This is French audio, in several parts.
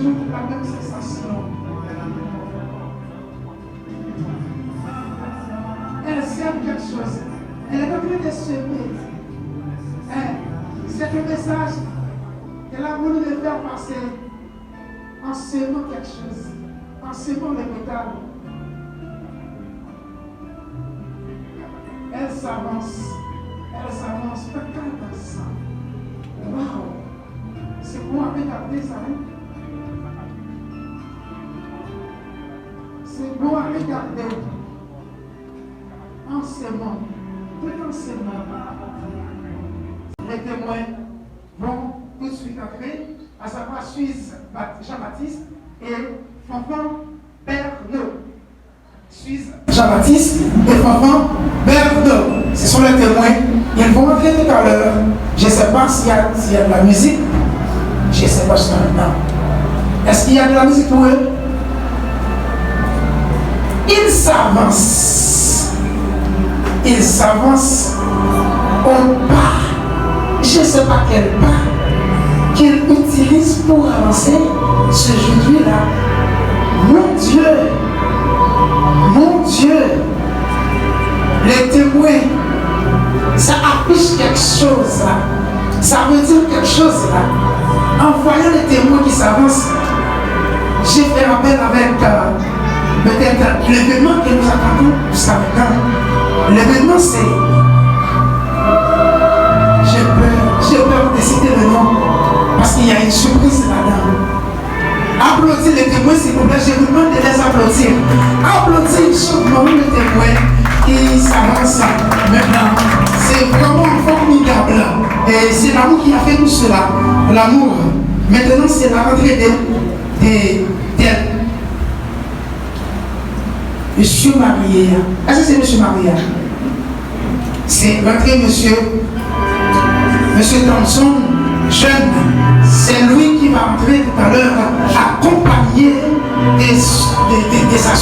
toujours la même sensation. Elle sème quelque chose. Elle est en train de semer. C'est le message qu'elle a voulu le faire passer en semant quelque chose, en semant le métal. Elle s'avance, pas dans ça. Waouh! C'est bon à regarder ça, hein? C'est bon à regarder. En semant, tout en semant. Les témoins vont tout de suite entrer, à savoir Suisse Jean-Baptiste et Fanfan Bernot. Suisse Jean-Baptiste et Fanfan Bernot. Ce sont les témoins. Ils vont entrer tout à l'heure. Je ne sais pas s'il y a de la musique. Je ne sais pas si maintenant. Est-ce qu'il y a de la musique pour eux? Ils s'avancent. Ils s'avancent au pas. Je ne sais pas quel pas qu'ils utilisent pour avancer ce jeudi-là. Mon Dieu, les témoins, ça affiche quelque chose là. Ça veut dire quelque chose là. En voyant les témoins qui s'avancent, j'ai fait appel avec peut-être l'événement que nous attendons jusqu'à maintenant. L'événement c'est... J'ai peur de citer le nom parce qu'il y a une surprise là-dedans. Applaudissez les témoins s'il vous plaît, je vous demande de les applaudir. Applaudissez chaudement les témoins qui s'avancent maintenant. C'est vraiment formidable. Et c'est l'amour qui a fait tout cela. L'amour. Maintenant c'est la rentrée des Monsieur Maria. Est-ce que c'est Monsieur Maria? C'est rentré Monsieur Thompson, jeune, c'est lui qui va entrer tout à l'heure, accompagné de sa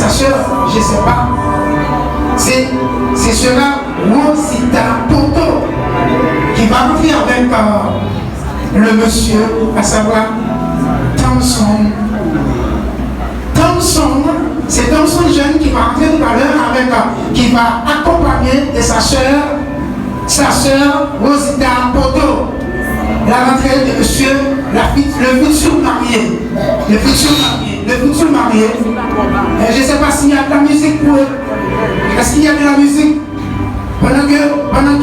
soeur, je ne sais pas, c'est cela, Rosita Poto, qui va entrer avec le monsieur, à savoir Thompson, c'est Thompson jeune qui va entrer tout à l'heure qui va accompagner de sa soeur Rosita Poto, la rentrée de monsieur, le futur marié. Je ne sais pas s'il y a de la musique pour eux. Est-ce qu'il y a de la musique pendant qu'ils rentrent,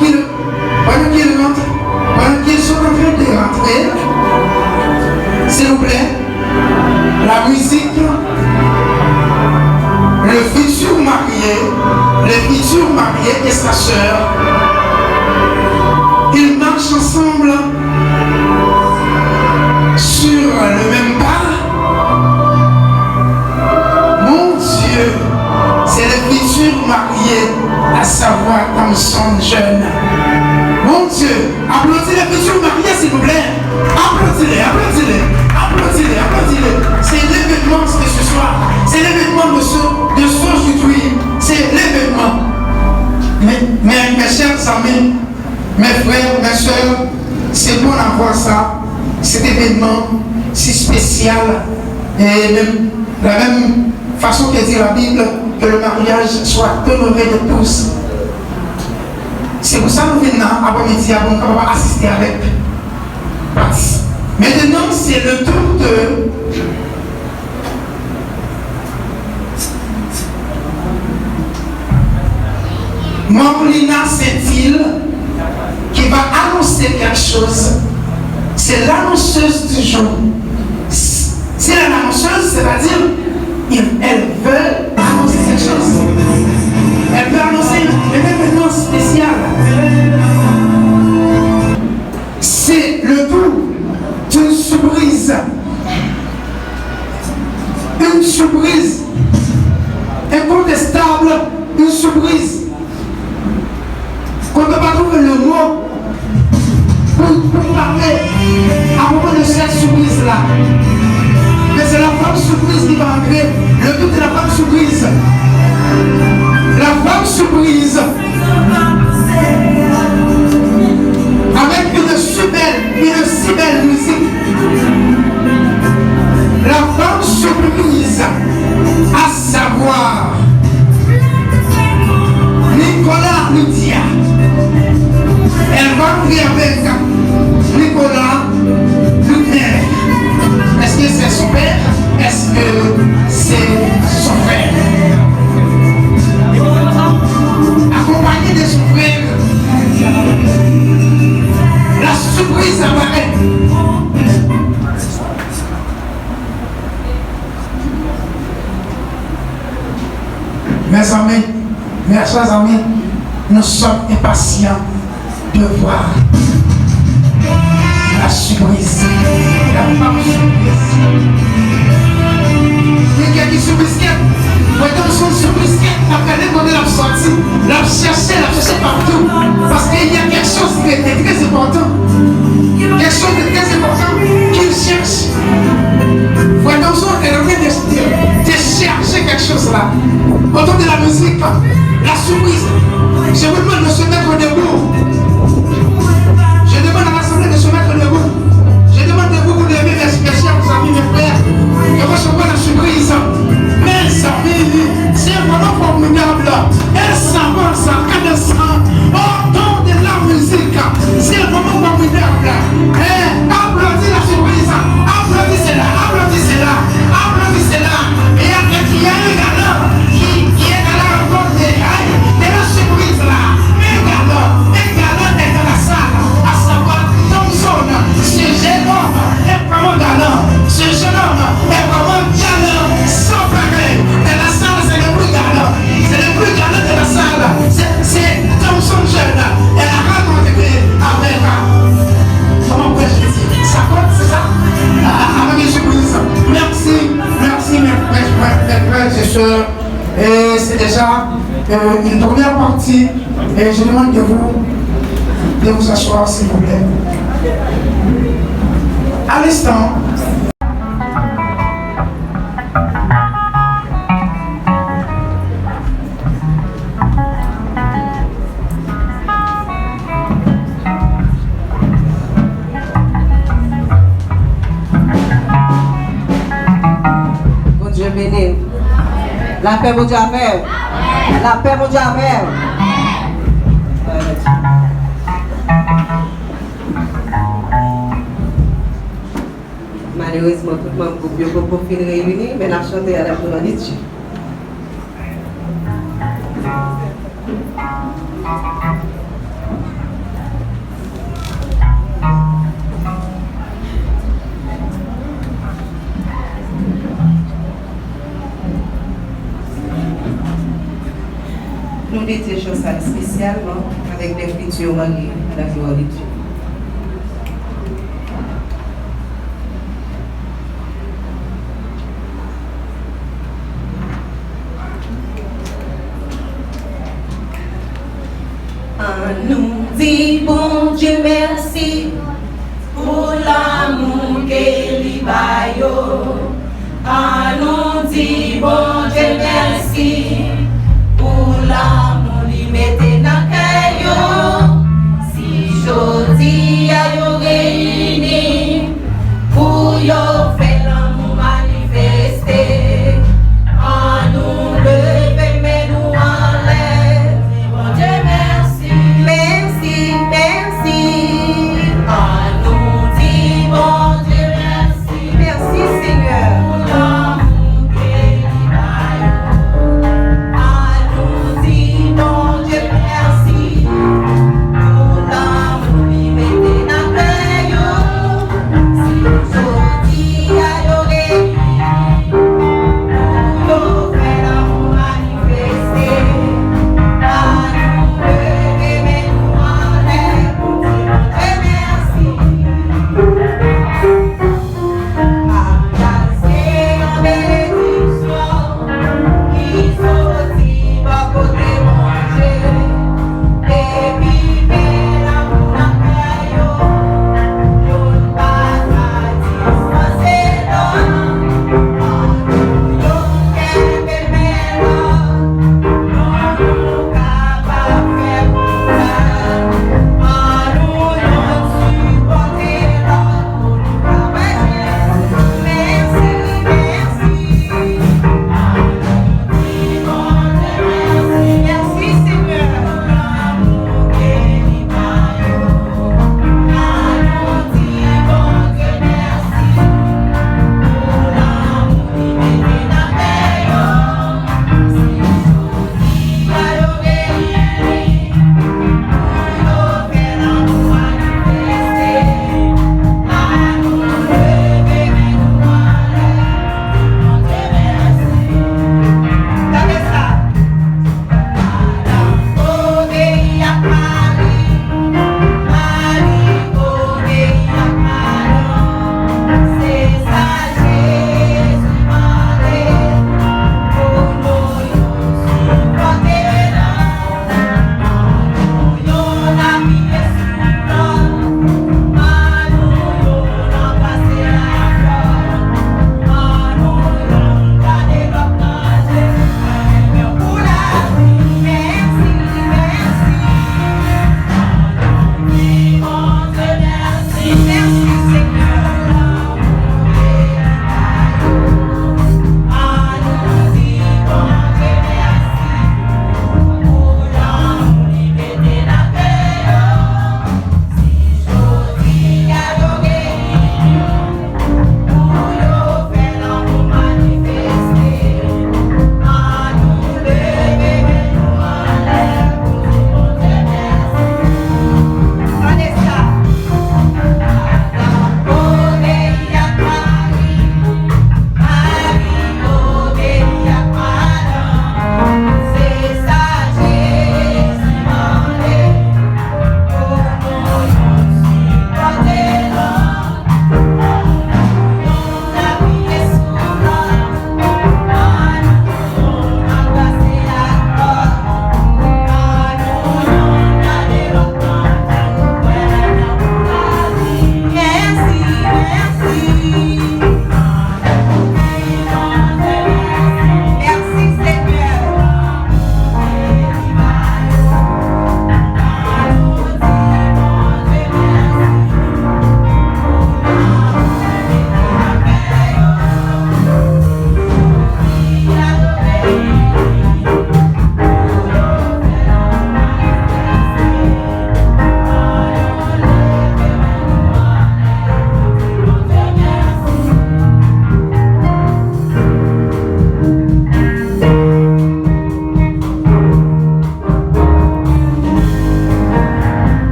pendant qu'ils sont en train de rentrer, s'il vous plaît, la musique, le futur marié et sa soeur. Ils marchent ensemble sur le même pas. Mon Dieu, c'est le futur marié, à savoir Thompson jeune. Mon Dieu, applaudissez le futur marié s'il vous plaît. Applaudissez-les. C'est l'événement de ce soir. C'est l'événement de ce aujourd'hui. C'est l'événement. Mes chers amis, mes frères, mes soeurs, c'est bon d'avoir ça, cet événement si spécial, et même de la même façon que dit la Bible, que le mariage soit honoré de tous. C'est pour ça que nous venons après-midi, on va assister avec Patrice. Maintenant, c'est le tour de Morlina Saint-Île qui va annoncer quelque chose. C'est l'annonceuse du jour. C'est l'annonceuse, c'est-à-dire elle veut annoncer quelque chose. Elle veut annoncer un événement spécial. C'est le bout d'une surprise. Une surprise incontestable, une surprise. On ne peut pas trouver le mot pour parler à propos de cette surprise-là. Mais c'est la femme surprise qui va entrer. Le but de la femme surprise. La femme surprise. Avec une si belle musique. amis, nous sommes impatients de voir la surprise, la femme surprise. Il y a qui surprise, dans son surprise, après les données la sortie, la chercher partout, parce qu'il y a quelque chose de très important, quelque chose de très important qu'il cherche. Voyez dans son, elle est en train de chercher quelque chose là. Autour de la musique, la surprise. Je vous demande de se mettre debout. Je demande à l'assemblée de se mettre debout. Je demande de vous lever, mes chers amis, mes frères, de recevoir la surprise. Mes amis, c'est vraiment formidable. Elle s'avance à cadence autour de la musique. C'est vraiment formidable. Applaudissez la surprise. Applaudissez-la, applaudissez-la, applaudissez-la. Et il y a un galant qui est dans la rencontre de la surprise là. Un galant est dans la salle, à savoir Thompson. Ce jeune homme est vraiment galant. Ce jeune homme est vraiment galant, sans pareil. Dans la salle, c'est le plus galant. C'est le plus galant de la salle. C'est Thompson jeune. Elle a rencontré avec comment pourrais-je dire? Ça compte, c'est ça? Avec une surprise. Merci, mes frères et sœurs. Et c'est déjà une première partie. Et je demande de vous asseoir, s'il vous plaît. À l'instant, la paix, mon Dieu, amen. La paix, mon Dieu, amen. Malheureusement, tout le monde peut pas finir réuni, mais la chanter à la gloire de Dieu. Nous dédions ça spécialement avec l'écriture mariée à la gloire de Dieu. Nous dit bon Dieu merci pour l'amour qu'il baille. Nous dit bon Dieu merci pour l'amour qu'il mette dans le cœur. Si jodi a yo réuni pour yo faire l'amour manifester, nous lever mais nous enlève. Bon Dieu merci, merci, merci. Nous dit bon Dieu merci, merci.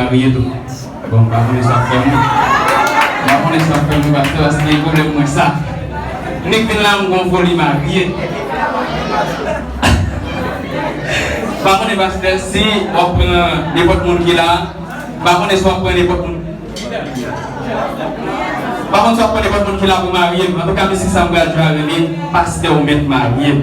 marié tout. Bon, par contre, ça fait moi. Par contre, ça fait moi parce que c'est problème moi ça. N'est que là on voulait marier. Par contre, parce que si on prend n'importe monde qui est là, par contre, soit prend n'importe monde. Par contre, soit prend n'importe monde qui est là pour marier. En tout cas, si ça me va jouer pasteur ou mettre marié.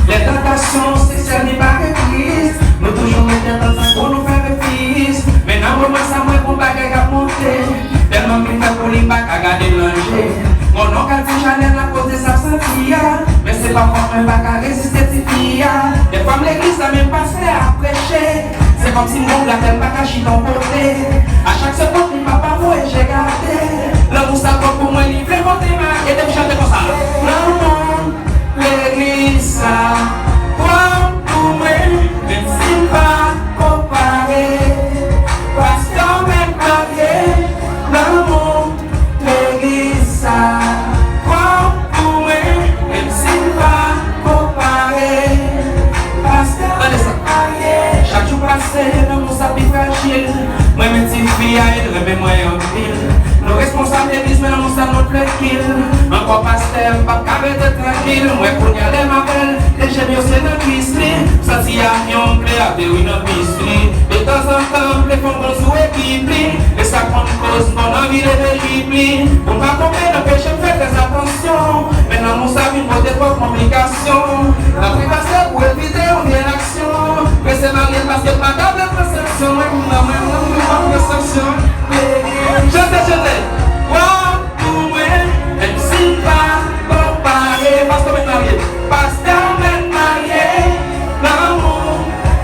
Les tentations, c'est celle n'est pas reprise. Nous toujours mettons dans un gros nous faire fils. Maintenant, moi, ça m'a pour baguette à monter. Tellement qu'il fait pour les bacs à garder l'angé. Mon nom, quand tu Chanel, la cause de sa santé. Mais c'est pas pour un bac à résister, c'est fille. Des femmes, l'église, ça même passé à prêcher. C'est comme si mon gars, t'aime pas cacher ton côté. À chaque seconde, il m'a pas voué, j'ai gardé. L'amour, ça va pour moi, il veut monter ma. Et de me chanter comme ça. Non, l'église, toi pour moi, même si pas comparé, pasteur même marié, l'amour, l'église, toi pour moi, même si pas comparé, pasteur même marié. Chaque jour passé, l'amour s'habille fragile, moi-même petite fille à elle, remets-moi en pile. Nos responsables d'église, mais l'amour ça notre kill. Encore pasteur, pas qu'avec de tranquille. Moi pour y aller ma belle, les géniaux c'est de Christly. Ça s'y a rien plaît à des une piscine. De temps en temps, les fonds vont sous équipe. Et ça prend cause, mon envie de l'équipe. Pour pas tomber dans le péché, faites très attention. Maintenant, mon salut, une des pas complications. La préparation pour éviter une réaction. Mais c'est marié parce que pas de perception. Moi, pas de perception. Chantez. Wow, pour moi, même si pas comparé, pasteur même marié, pasteur même marié, l'amour,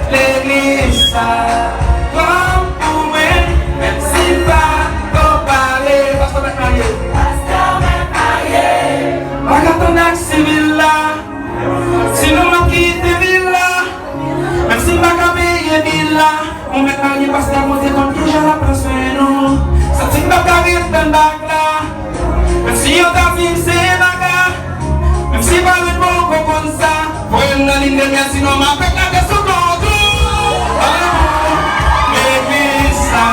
l'église, wow, pour moi, même si pas comparé, pasteur même marié, pas quand on a civil là, si nous m'en quitte ville là, même si pas qu'à payer ville là, on met marié pasteur monté comme déjà la place nous. Ça t'y pas carré dans bac là. Même si on t'a fixé la gare. Même si pas le bon comme ça. Pour une ligne de mer sinon m'a fait la des secondes. L'église ça.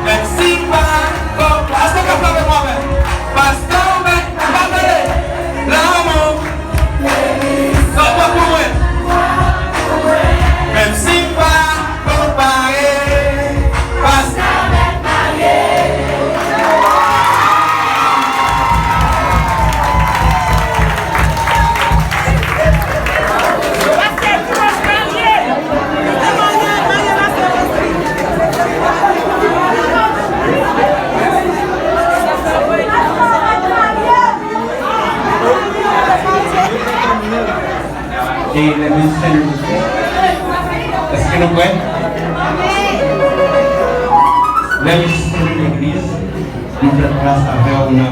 Même si pas comme ça. Est-ce que tu avec moi-même? Pasteur, mais l'amour. Ça va pour moi. Même si pas comparé. Et les musiciens, est-ce que nous pouvons? Les musiciens de l'église, nous faisons grâce à Verona.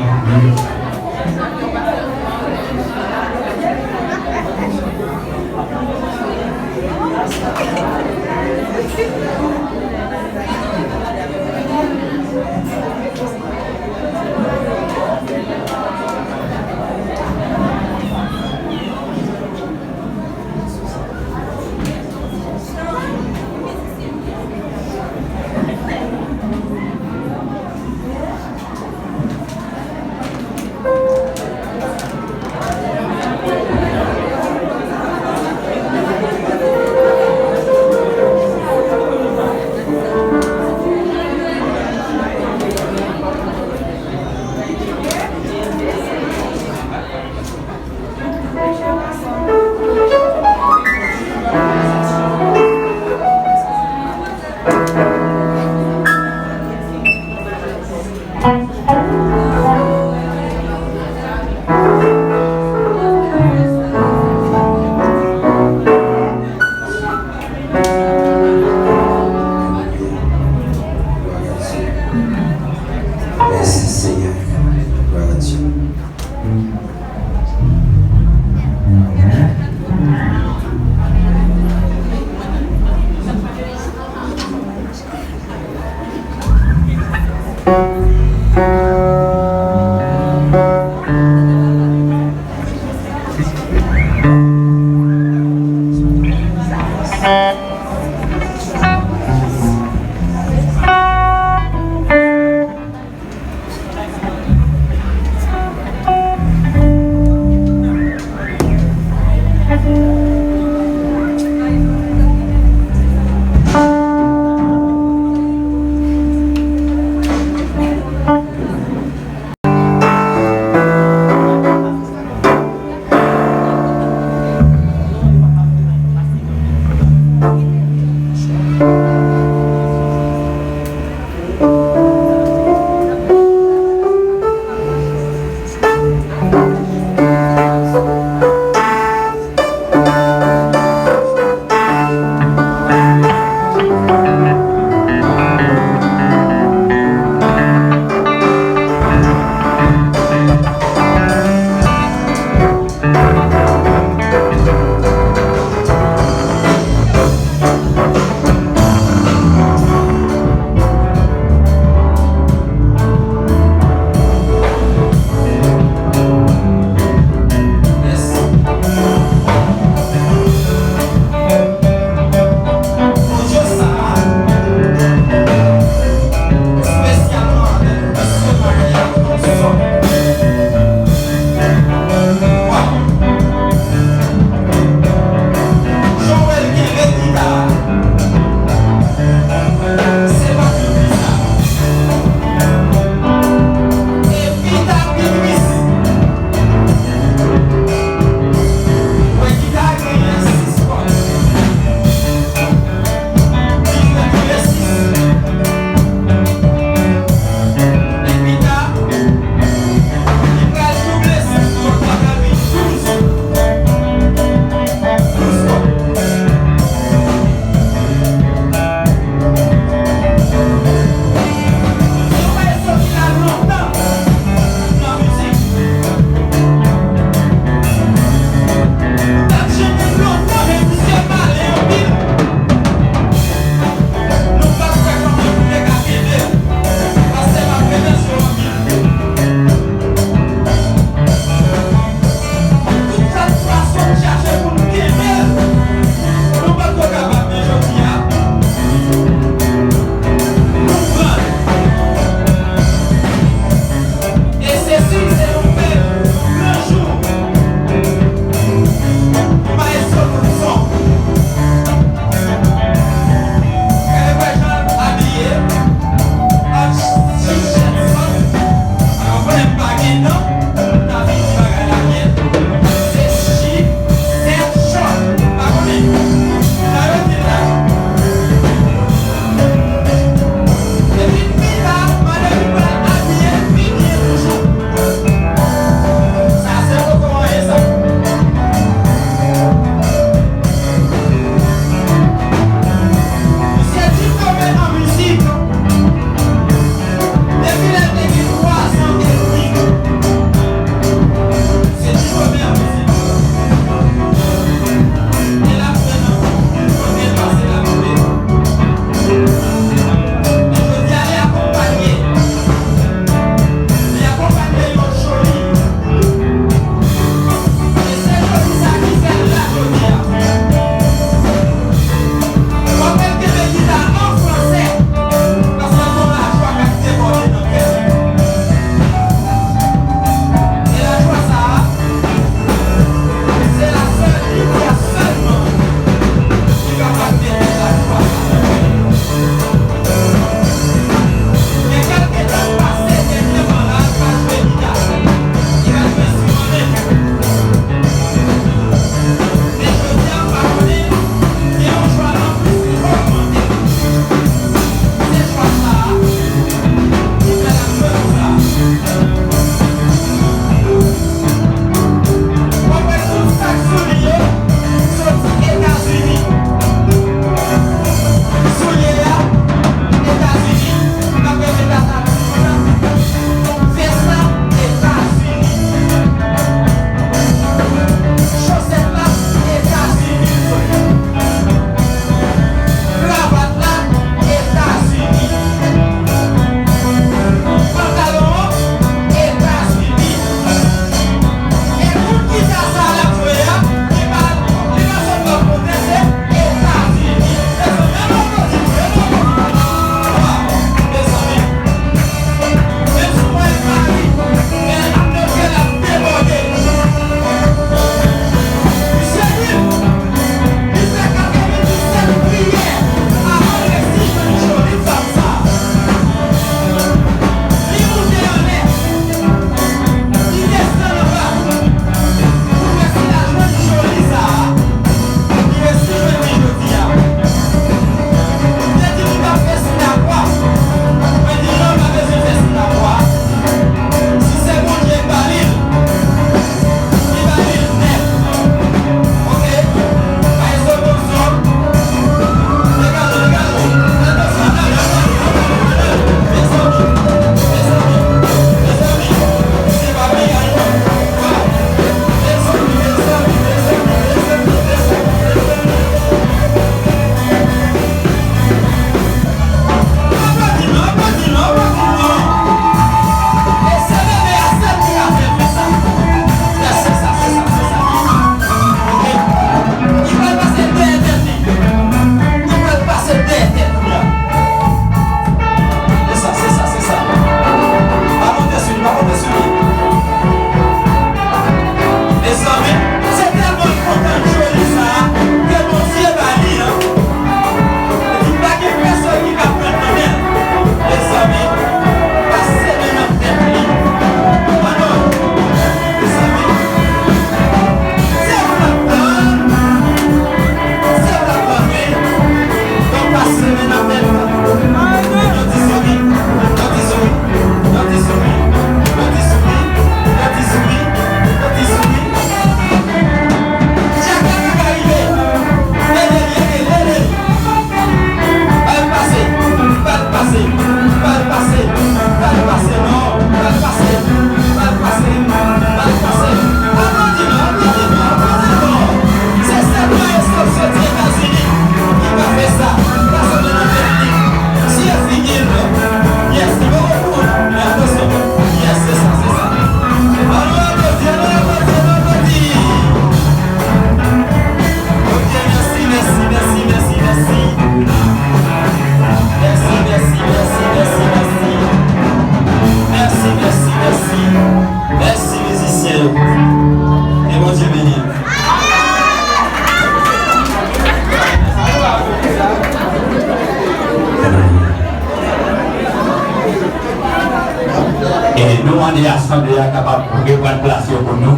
demander à l'Assemblée capable de prendre place pour nous.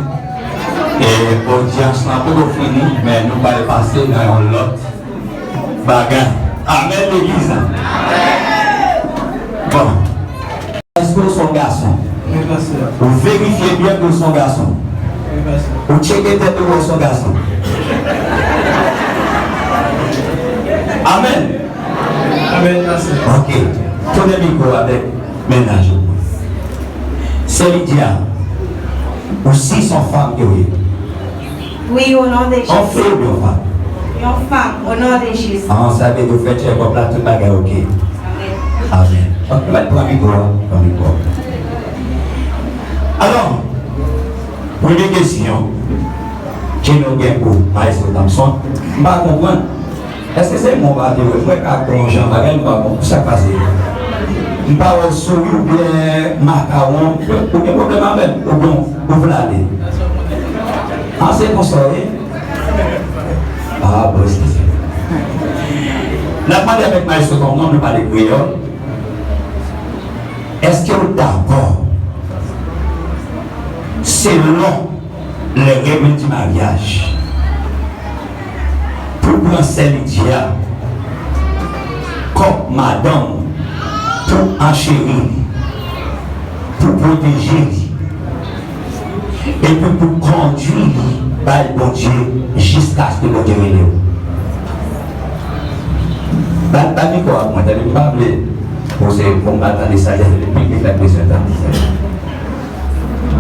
Et l'audience n'a pas fini, mais nous allons passer dans l'autre bagarre. Amen, l'église. Bon. Est-ce que son garçon? Vous vérifiez bien que son garçon. Vous checkez tête de son garçon. Amen. Amen. Ok. Prenez le micro avec ménage. C'est Lydia. Aussi son femme qui est. Oui, au nom de Jésus. On fait bien femme. Une femme, au nom de Jésus. On savait de faire check up là tout bagarre ok. Amen. Ok, prends le micro. Alors, première question. Qui nous gagne pour Maestro Thompson? Je ne comprends pas. Est-ce que c'est mon bâtiment? Je ne sais pas comment j'en vais pour ça passer. Je ne sais pas si ou bien macaron, ou bien problème avec, ou bien vous l'avez. Ah, c'est pour ça, ah, bon, c'est ça. La demande avec Maestro Thompson, nous parlons de créole. Est-ce que vous êtes d'accord? Selon les règles du mariage, pour prendre Lydia comme madame, pour enchérir, pour protéger, et puis pour conduire par le bon Dieu jusqu'à ce que le bon Dieu relève. Pas de quoi, moi, je ne vais pas pour m'attendre ça, je vais plus que la pression.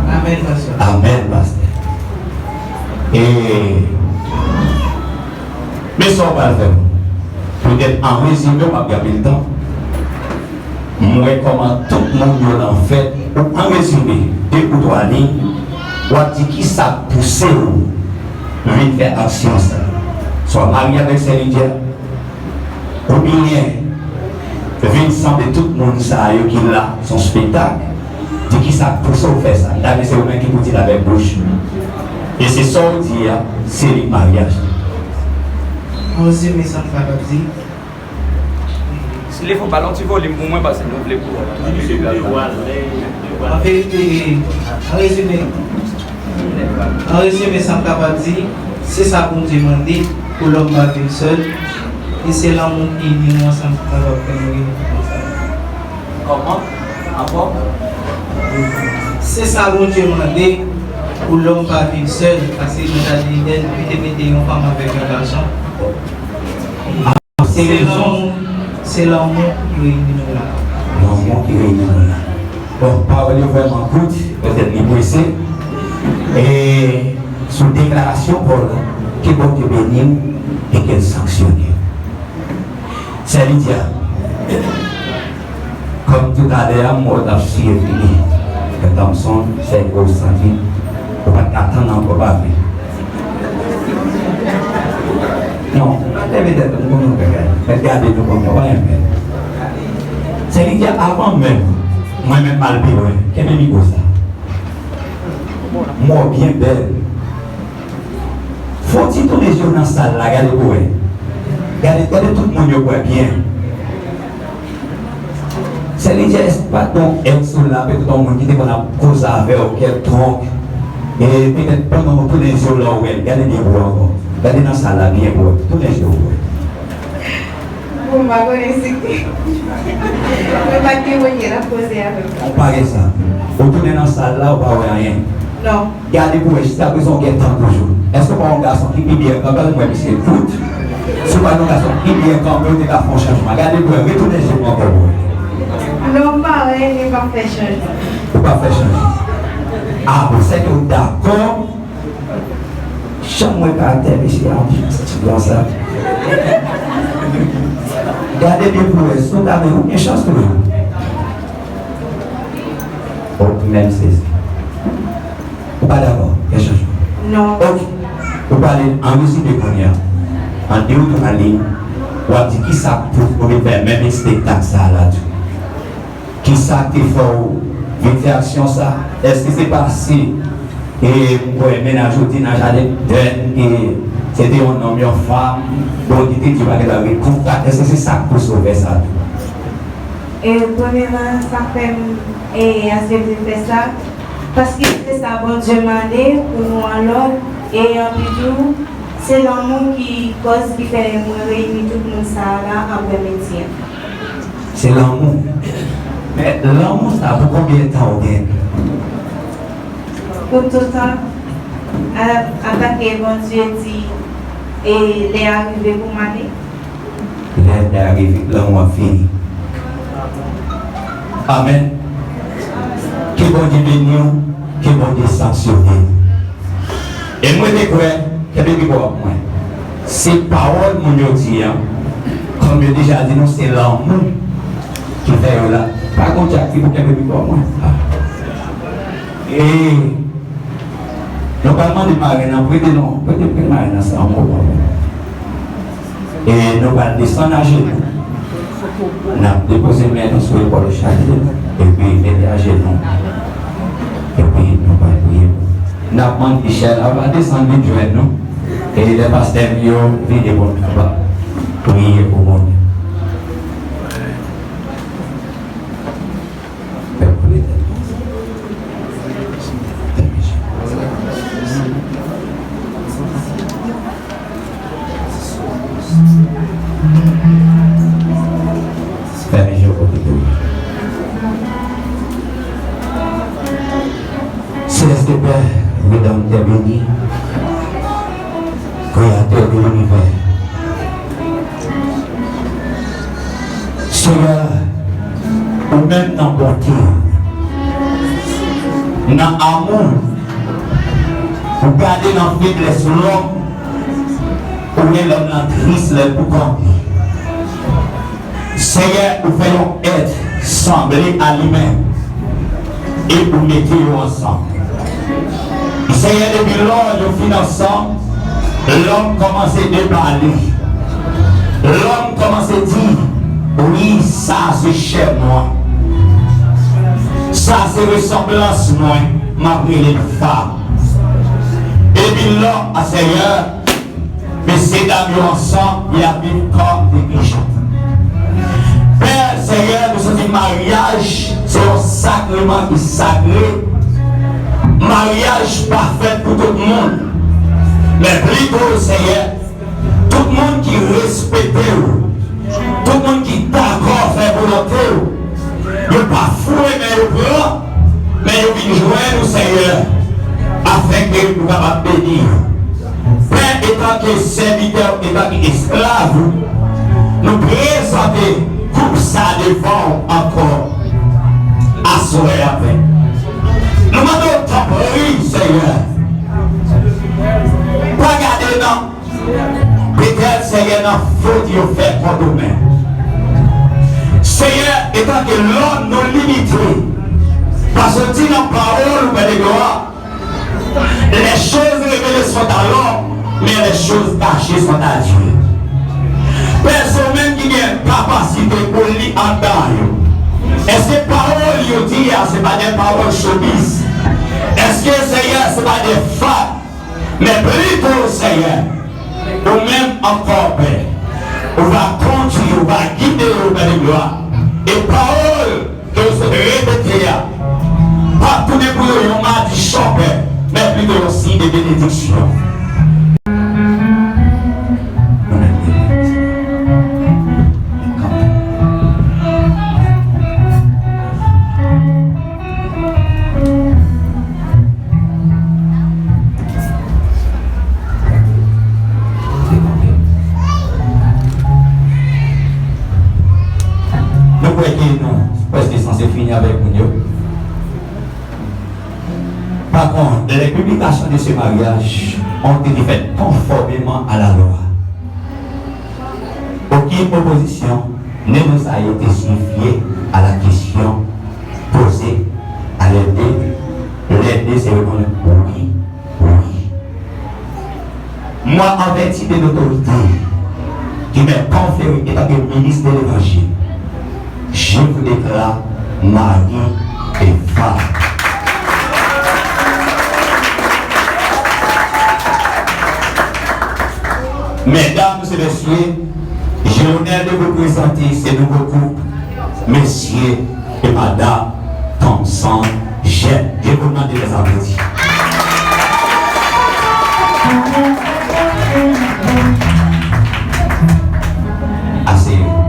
Amen, pasteur. Amen, pasteur. Et mais ça on va le faire. Peut-être en résumé, on va garder le temps. Moi, comment tout le monde en fait, en résumé, 2 ou 3 lignes, on va dire qui ça poussé ou de faire action ça. Soit marié avec Lydia, ou bien Vincent de tout le monde ça qui là, son spectacle, dit qui ça poussé ou faire ça. Là, c'est au même qui vous dit avec bouche. Et c'est ça on dit, c'est le mariage. En résumé, ça me fait dire. Si les fonds ballon, tu volume pour moi parce que nous voulons pour. En vérité, en résumé, ça me fait dire, c'est ça qu'on demande pour l'homme vivre seul. Et c'est l'amour qui unit moi, ça me fait dire. Comment? Encore? C'est ça qu'on demande pour l'homme vivre seul. Parce que nous avons dit, depuis de mettre une femme avec un garçon. C'est l'amour qui réunit nous là. L'amour qui réunit nous là. Bon, parole vraiment courte, peut-être négociée. Et sous déclaration pour que bon Dieu bénisse et qu'elle sanctionne. C'est Lydia. Comme tout à l'heure, moi, je suis fini. Que Thompson, c'est gros senti. On va attendre encore pas. Non, regardez nous comme on c'est Lydia avant même, moi-même mal payé, qu'est-ce que c'est ça? Moi bien belle. Faut-il tous les jours dans la salle, regardez pour elle. Regardez tout le monde bien. C'est Lydia, est-ce pas ton ex là, peut-être ton monde qui était qu'on a causé avec auquel tronc. Et peut-être pendant tous les jours là, regardez bien pour encore. Regardez dans ça là, bien pour tous les jours. Vous m'avez connaissé. Vous m'avez témoigné la poser avec vous. On paraît ça. Vous tournez dans ça là, vous ne voyez rien. Non. Regardez pour vous, jusqu'à présent, on gagne tant toujours. Est-ce que pas un garçon qui est bien quand même, moi, c'est foot. Si pas un garçon qui est bien quand même, il a fait un changement. Regardez pour vous, retournez chez moi encore. Non, pas, il n'est pas fait changement. Vous ne pas faire changement. Ah, vous êtes d'accord? Change mon caractère ici, c'est comme ça. Regardez bien pour vous, si vous avez une chance pour vous. Oh, même c'est ça. Vous pas d'accord? Quel changement? Non. Ok. Vous parlez en musique de Konya, en deux ou trois lignes, vous avez dit qui ça pour faire même un spectacle ça là-dessus. Qui ça qui fait une action ça? Est-ce que c'est passé? Et pour ménage au dîner, et c'était un homme, une femme, donc il était dit qu'il avait contact. Est-ce que c'est ça pour sauver ça? Et premièrement, ça fait assez de faire ça. Parce que c'est ça, bon Dieu m'a dit pour moi alors. Et en plus, c'est l'amour qui cause, qui fait moi réunir tout le monde ça là après métier. C'est l'amour. Mais l'amour, ça a pour combien de temps au gain? Pour tout le temps, après que bon Dieu dit, et il est arrivé pour m'aider. Il est arrivé, l'amour a fini. Amen. Que bon Dieu bénisse, que bon Dieu sanctionne. Et moi, je crois que je moi. Ces paroles, mon Dieu, comme je déjà dit, c'est l'amour qui fait là. Par contre, j'ai pour que je moi. Et nous parlons de marine, peut-être que marine, c'est un mot. Et nous allons descendre à genoux. Nous allons déposer mes mains sur l'épaule de chaque et puis aider à genoux. Et puis nous allons prier. Nous allons demander Michel, on va descendre de nous. Et les pasteurs viennent pour nous prier pour nous. Céleste Père, mesdames et bénis, créateur de l'univers. Seigneur, ou même dans bonté, dans amour, vous gardez dans la faiblesse l'homme, ou est l'homme dans triste le plus grand. Seigneur, nous faisons être semblés à lui-même et vous mettez ensemble. Seigneur, depuis lors, nous finissons ensemble, l'homme commence à déballer. L'homme commence à dire, oui, ça c'est cher moi. Ça c'est ressemblance moi, ma brûlée femme. Et puis là, Seigneur, mais ces dames ensemble, il y a une corps d'église. Père, Seigneur, nous sommes un mariage, c'est un sacrement qui est sacré. Mariage parfait pour tout le monde. Mais plutôt, Seigneur, tout le monde qui respecte, tout le monde qui est d'accord faire volonté, il n'est pas foué, mais il prend, mais il vient jouer nous, Seigneur, afin que nous puissions bénir. Père, étant que serviteur, étant que esclave, nous présenter pour ça devant encore à sourire avec. Nous demandons ta prière, Seigneur. Pas garder non. Peut-être, Seigneur, nous faut faire pour nous-mêmes. Seigneur, étant que l'homme nous limite, parce que dit dans la parole, mais de gloire, les choses révélées sont à l'homme, mais les choses cachées sont à Dieu. Personne même qui a une capacité pour lire en dedans. Est-ce que les paroles que dit, ce n'est pas des paroles showbiz? Est-ce que Seigneur, ce n'est pas des femmes? Mais plutôt, Seigneur, ou même encore, Père, on va conduire, on va guider au Père de gloire. Et paroles que vous répétez, pas tous les bouillons, on m'a dit choc, mais plutôt aussi des bénédictions. Avec nous. Par contre, les publications de ce mariage ont été faites conformément à la loi. Aucune opposition ne nous a été signifiée à la question posée à l'aide de ces répondre oui, oui. Moi, en vertu de l'autorité qui m'est conférée étant que ministre de l'Évangile, je vous déclare mari et femme. Mesdames et messieurs, j'ai l'honneur de vous présenter ce nouveau couple messieurs et madame Thompson, je vous demande de les applaudir. Asseyez-vous.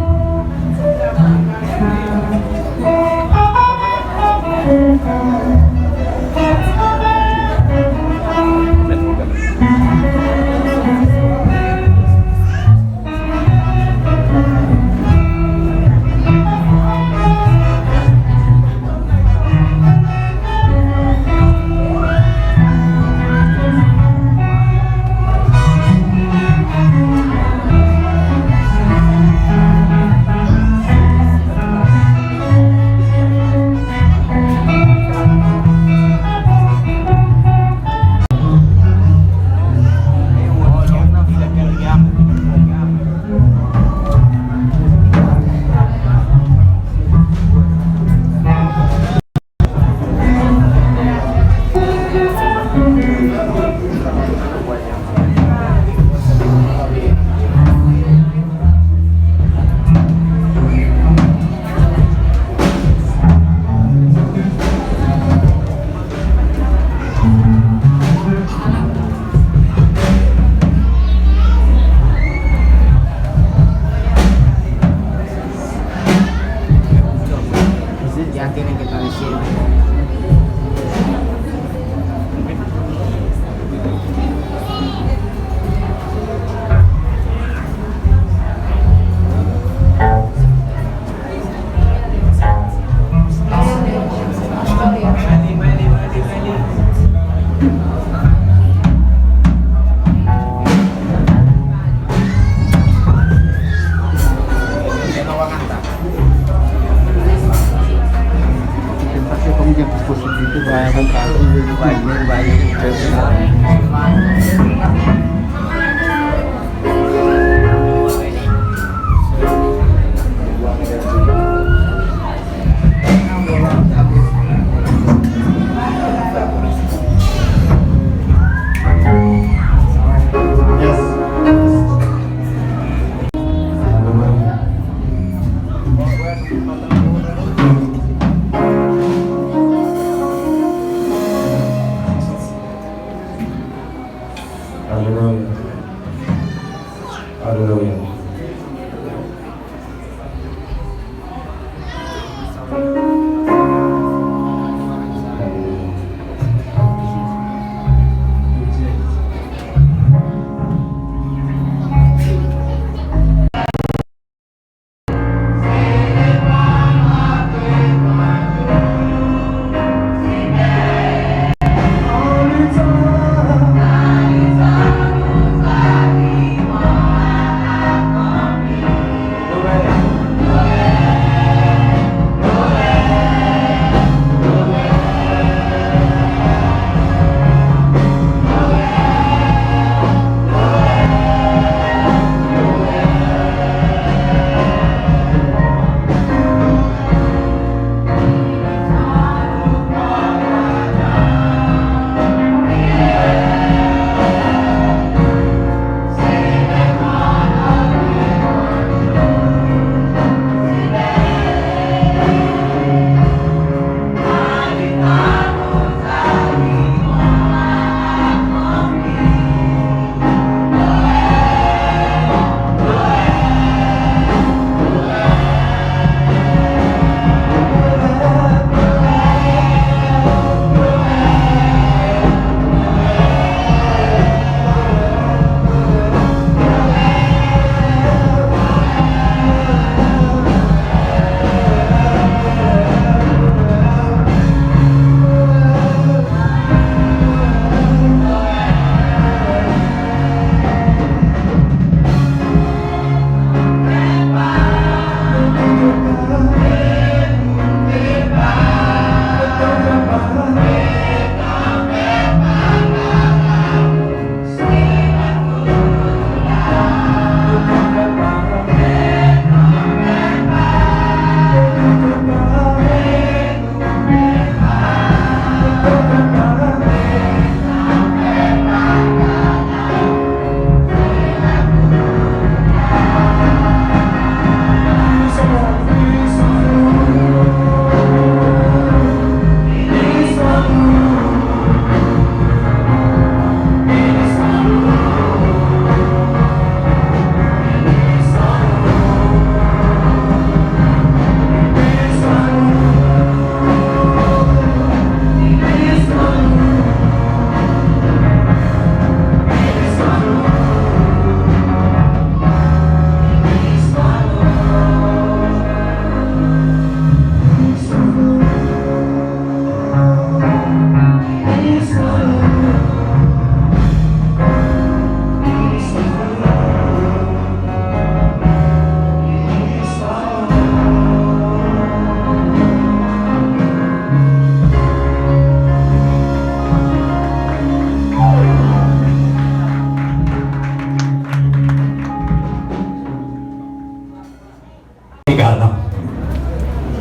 galant.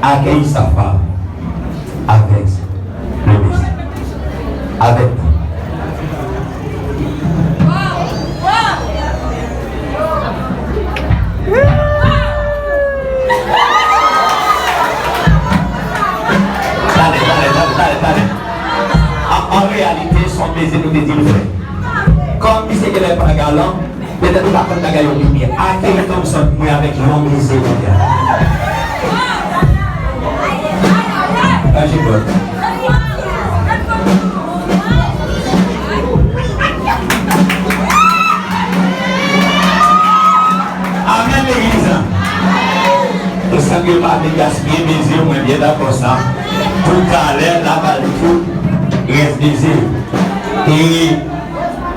Accueille sa femme avec le baiser. Avec Allez. En réalité, son baiser nous dit vrai. Comme il sait qu'elle n'est pas galant, peut-être qu'il va prendre la gaillon lumière. Accueille Thompson, moi avec mon baiser. Ah, j'ai peur. Amen l'église. Le Seigneur m'a gaspillé mes yeux, moi bien d'accord ça. Tout à l'heure, là-bas, tout reste désir. Et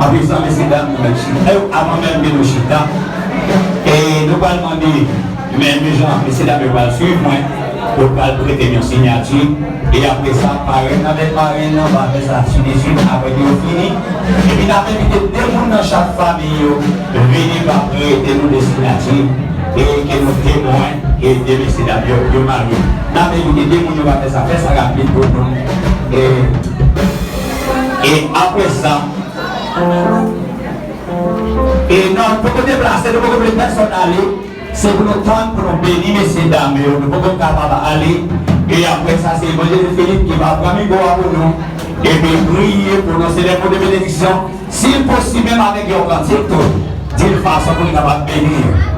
en plus, messieurs, dames, avant même de nous chita, et nous allons demander, même les gens, messieurs, dames, vous allez suivre moi, pour prêter une signature. Et après ça, parrain avec parrain, on va faire ça signature, après nous fini. Et puis, nous avons invité deux personnes dans chaque famille, venir prêter nous des signatures. Et que nous témoins et des messieurs dames de mariés. Nous avons invité deux personnes qui vont faire ça rapide pour nous. Et après ça, et non, pour nous déplacer, nous pouvons les personnes aller, c'est pour nous prendre pour nous bénir, messieurs dames, nous pouvons capables aller. Et après ça, c'est Évangile Philippe qui va prendre pour nous et puis prier pour nous, c'est des mots de bénédiction. Si possible, même avec les cantiques, d'une façon pour nous capables de bénir.